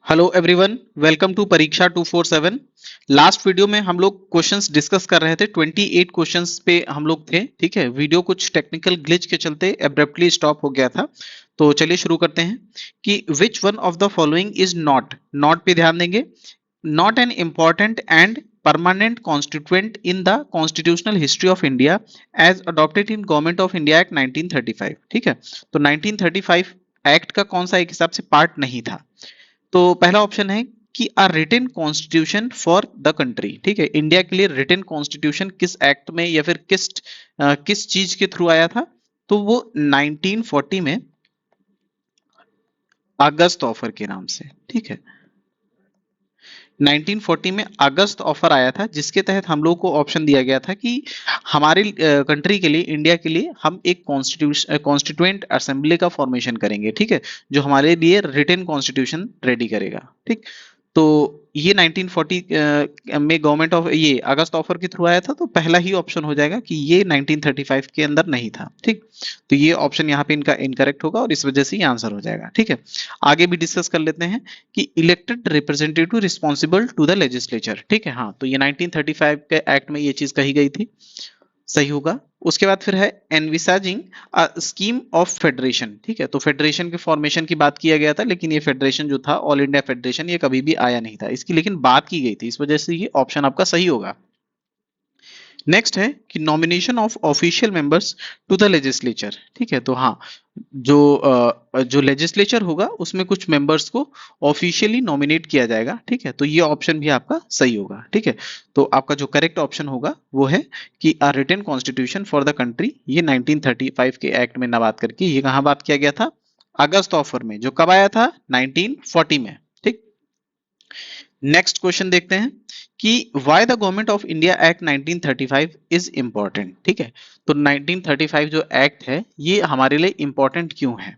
Hello everyone, welcome to परीक्षा 247। Last video में हम लोग क्वेश्चंस डिस्कस कर रहे थे। 28 क्वेश्चंस पे हम लोग थे। ठीक है, वीडियो कुछ टेक्निकल ग्लिच के चलते एब्रप्टली स्टॉप हो गया था। तो चलिए शुरू करते हैं कि which one of the following is not. Not पे ध्यान देंगे। Not an important and permanent constituent in the constitutional history of India as adopted in government of India act 1935। ठीक है, तो 1935 एक्ट का कौन सा एक हिसाब से पार्ट नहीं था। तो पहला ऑप्शन है कि a written constitution for the country. ठीक है, इंडिया के लिए रिटन कॉन्स्टिट्यूशन किस एक्ट में या फिर किस चीज के थ्रू आया था, तो वो 1940 में अगस्त ऑफर के नाम से। ठीक है, 1940 में अगस्त ऑफर आया था, जिसके तहत हम लोग को ऑप्शन दिया गया था कि हमारे कंट्री के लिए, इंडिया के लिए हम एक कॉन्स्टिट्यूएंट असेंबली का फॉर्मेशन करेंगे। ठीक है, जो हमारे लिए रिटन कॉन्स्टिट्यूशन रेडी करेगा। ठीक, तो ये 1940 में गवर्नमेंट ऑफ ये अगस्त ऑफर के थ्रू आया था, तो पहला ही ऑप्शन हो जाएगा कि ये 1935 के अंदर नहीं था। ठीक, तो ये ऑप्शन यहाँ पे इनका इनकरेक्ट होगा और इस वजह से ये आंसर हो जाएगा। ठीक है, आगे भी डिस्कस कर लेते हैं कि elected representative responsible to the legislature. ठीक है, हाँ, तो ये 1935 के एक्ट में ये चीज कही गई थी, सही होगा। उसके बाद फिर है एनविसाजिंग अ स्कीम ऑफ फेडरेशन। ठीक है, तो फेडरेशन के फॉर्मेशन की बात किया गया था, लेकिन ये फेडरेशन जो था, ऑल इंडिया फेडरेशन, ये कभी भी आया नहीं था, इसकी लेकिन बात की गई थी, इस वजह से ये ऑप्शन आपका सही होगा। नेक्स्ट है कि nomination of official members to the legislature. ठीक है, तो हाँ, जो लेजिस्लेचर होगा उसमें कुछ मेंबर्स को ऑफिशियली नॉमिनेट किया जाएगा। ठीक है, तो ये ऑप्शन भी आपका सही होगा। ठीक है, तो आपका जो करेक्ट ऑप्शन होगा वो है कि a written constitution for the country, ये 1935 के एक्ट में ना बात करके ये कहाँ बात किया गया था, अगस्त ऑफर में, जो कब आया था, 1940 में। ठीक, नेक्स्ट क्वेश्चन देखते हैं कि why the government of India act 1935 is important. ठीक है, तो 1935 जो एक्ट है ये हमारे लिए इंपॉर्टेंट क्यों है।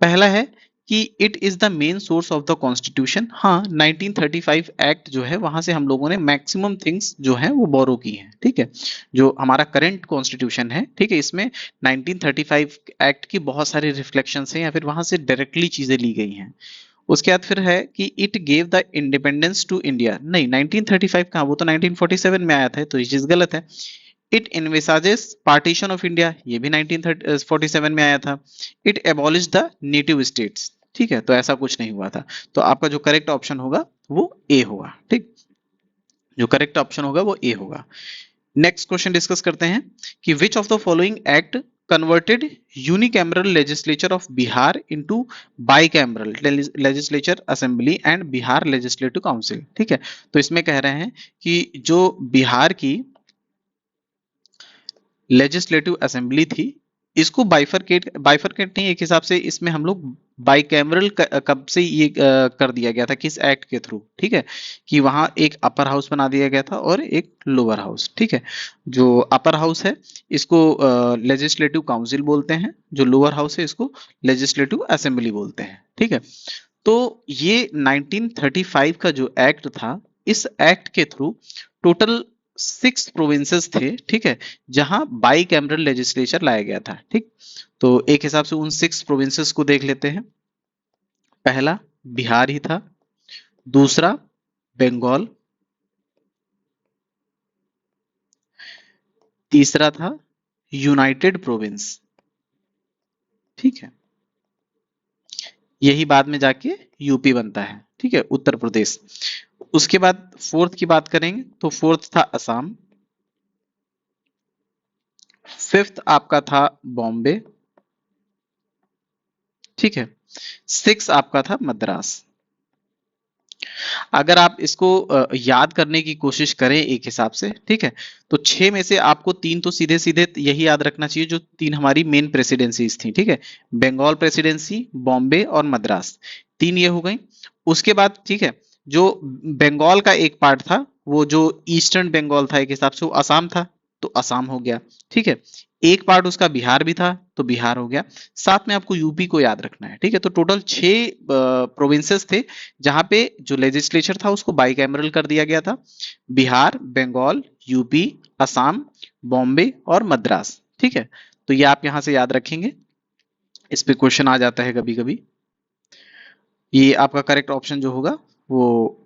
पहला है कि it is the main source of the constitution. हाँ, 1935 एक्ट जो है वहां से हम लोगों ने मैक्सिमम थिंग्स जो है वो बोरो की हैं। ठीक है, जो हमारा करंट कॉन्स्टिट्यूशन है, ठीक है, इसमें 1935 एक्ट की बहुत सारी रिफ्लेक्शंस हैं या फिर वहां से डायरेक्टली चीजें ली गई हैं। उसके बाद फिर है कि it gave the independence to India. नहीं, 1935 कहाँ, वो तो 1947 में आया था, तो ये चीज गलत है। इट एनविसाजेस पार्टीशन ऑफ इंडिया, ये भी 1947 में आया था। It abolish the native states. ठीक है, तो ऐसा कुछ नहीं हुआ था, तो आपका जो करेक्ट ऑप्शन होगा वो ए होगा। ठीक, जो करेक्ट ऑप्शन होगा वो ए होगा। नेक्स्ट क्वेश्चन डिस्कस करते हैं कि which of the following act converted unicameral legislature of Bihar into bicameral legislature assembly and Bihar legislative council. ठीक है, तो इसमें कह रहे हैं कि जो बिहार की लेजिस्लेटिव असेंबली थी, इसको बाइफरकेट नहीं, एक हिसाब से इसमें हम लोग बाइकैमरल कब से ये कर दिया गया था, किस एक्ट के थ्रू। ठीक है, कि वहां एक अपर हाउस बना दिया गया था और एक लोअर हाउस। ठीक है, जो अपर हाउस है इसको लेजिस्लेटिव काउंसिल बोलते हैं, जो लोअर हाउस है इसको लेजिस्लेटिव असेंबली बोलते हैं। ठीक है, तो ये 1935 का जो एक्ट था, इस एक्ट के थ्रू टोटल 6 प्रोविंसेस थे। ठीक है, जहां बाई कैमरल लेजिस्लेचर लाया गया था। ठीक, तो एक हिसाब से उन 6 प्रोविंसेस को देख लेते हैं। पहला बिहार ही था, दूसरा बंगाल, तीसरा था यूनाइटेड प्रोविंस। ठीक है, यही बाद में जाके यूपी बनता है। ठीक है, उत्तर प्रदेश। उसके बाद फोर्थ की बात करेंगे तो फोर्थ था असम, फिफ्थ आपका था बॉम्बे। ठीक है, सिक्स आपका था मद्रास। अगर आप इसको याद करने की कोशिश करें एक हिसाब से, ठीक है, तो 6 में से आपको 3 तो सीधे सीधे यही याद रखना चाहिए, जो 3 हमारी मेन प्रेसिडेंसीज थी। ठीक है, बंगाल प्रेसिडेंसी, बॉम्बे और मद्रास, 3 ये हो गई। उसके बाद ठीक है, जो बंगाल का एक पार्ट था, वो जो ईस्टर्न बंगाल था, एक हिसाब से वो असम था, तो असम हो गया। ठीक है, एक पार्ट उसका बिहार भी था, तो बिहार हो गया। साथ में आपको यूपी को याद रखना है। ठीक है, तो टोटल 6 प्रोविंसेस थे जहां पे जो लेजिस्लेचर था उसको बाइकैमरल कर दिया गया था। बिहार, बंगाल, यूपी, असम, बॉम्बे और मद्रास। ठीक है, तो ये आप यहां से याद रखेंगे, इस पे क्वेश्चन आ जाता है कभी कभी। ये आपका करेक्ट ऑप्शन जो होगा वो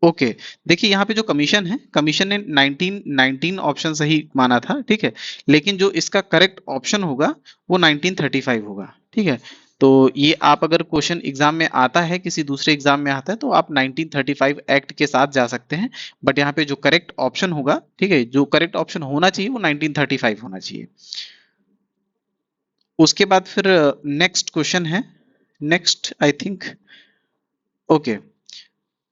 ओके। देखिए यहाँ पे जो कमीशन है, कमीशन ने 1919 ऑप्शन सही माना था, ठीक है, लेकिन जो इसका करेक्ट ऑप्शन होगा वो 1935 होगा, ठीक है। तो ये आप अगर क्वेश्चन एग्जाम में आता है, किसी दूसरे एग्जाम में आता है, तो आप 1935 एक्ट के साथ जा सकते हैं, बट यहाँ पे जो करेक्ट ऑप्शन होगा, ठीक है, जो करेक्ट ऑप्शन होना चाहिए वो 1935 होना चाहिए। उसके बाद फिर नेक्स्ट क्वेश्चन है, next I think, okay,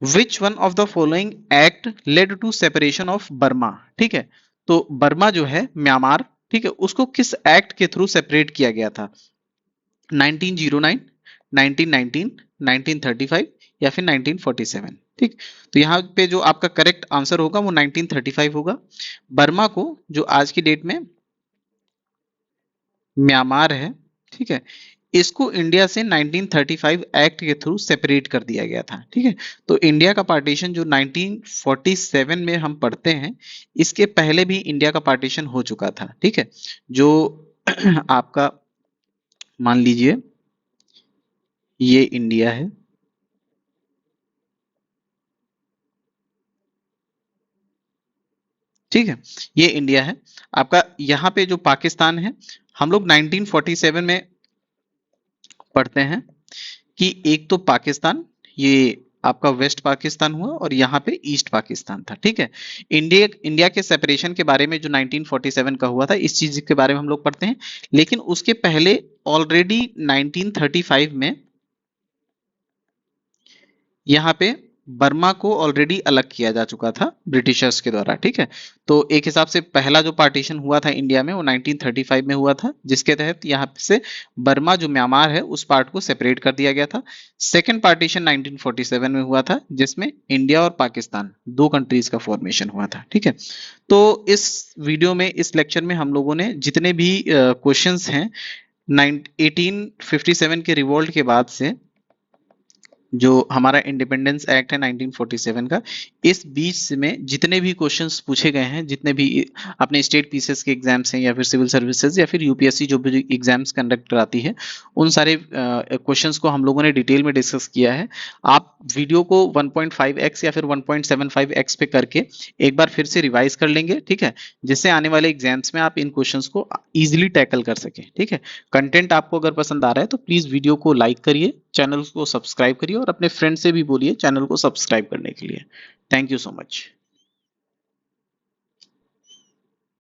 which one of the following act led to separation of Burma, ठीक है। तो बर्मा जो है म्यांमार, ठीक है, उसको किस एक्ट के थ्रू सेपरेट किया गया था? 1909, 1919, 1935 या फिर 1947, ठीक। तो यहाँ पे जो आपका करेक्ट आंसर होगा वो 1935 होगा। बर्मा को जो आज की डेट में म्यांमार है, ठीक है, इसको इंडिया से 1935 एक्ट के थ्रू सेपरेट कर दिया गया था, ठीक है। तो इंडिया का पार्टीशन जो 1947 में हम पढ़ते हैं, इसके पहले भी इंडिया का पार्टीशन हो चुका था, ठीक है। जो आपका मान लीजिए ये इंडिया है, ठीक है, ये इंडिया है आपका। यहाँ पे जो पाकिस्तान है, हम लोग 1947 में पढ़ते हैं कि एक तो पाकिस्तान, ये आपका वेस्ट पाकिस्तान हुआ और यहाँ पे ईस्ट पाकिस्तान था, ठीक है। इंडिया इंडिया के सेपरेशन के बारे में जो 1947 का हुआ था, इस चीज के बारे में हम लोग पढ़ते हैं, लेकिन उसके पहले ऑलरेडी 1935 में यहाँ पे बर्मा को ऑलरेडी अलग किया जा चुका था ब्रिटिशर्स के द्वारा, ठीक है। तो एक हिसाब से पहला जो पार्टीशन हुआ था इंडिया में वो 1935 में हुआ था, जिसके तहत यहाँ से बर्मा जो म्यांमार है उस पार्ट को सेपरेट कर दिया गया था। सेकेंड पार्टीशन 1947 में हुआ था, जिसमें इंडिया और पाकिस्तान दो कंट्रीज का फॉर्मेशन हुआ था, ठीक है। तो इस वीडियो में, इस लेक्चर में हम लोगों ने जितने भी क्वेश्चंस हैं 1857 के रिवॉल्ट के बाद से जो हमारा इंडिपेंडेंस एक्ट है 1947 का, इस बीच में जितने भी क्वेश्चंस पूछे गए हैं, जितने भी अपने स्टेट पीसीएस के एग्जाम्स हैं या फिर सिविल सर्विसेज या फिर यूपीएससी जो भी एग्जाम्स कंडक्ट कराती है, उन सारे क्वेश्चंस को हम लोगों ने डिटेल में डिस्कस किया है। आप वीडियो को 1.5x या फिर 1.75x पे करके एक बार फिर से रिवाइज कर लेंगे, ठीक है, जिससे आने वाले एग्जाम्स में आप इन क्वेश्चंस को इजीली टैकल कर सकें, ठीक है। कंटेंट आपको अगर पसंद आ रहा है तो प्लीज वीडियो को लाइक करिए, चैनल को सब्सक्राइब करिए और अपने फ्रेंड से भी बोलिए चैनल को सब्सक्राइब करने के लिए। Thank you so much.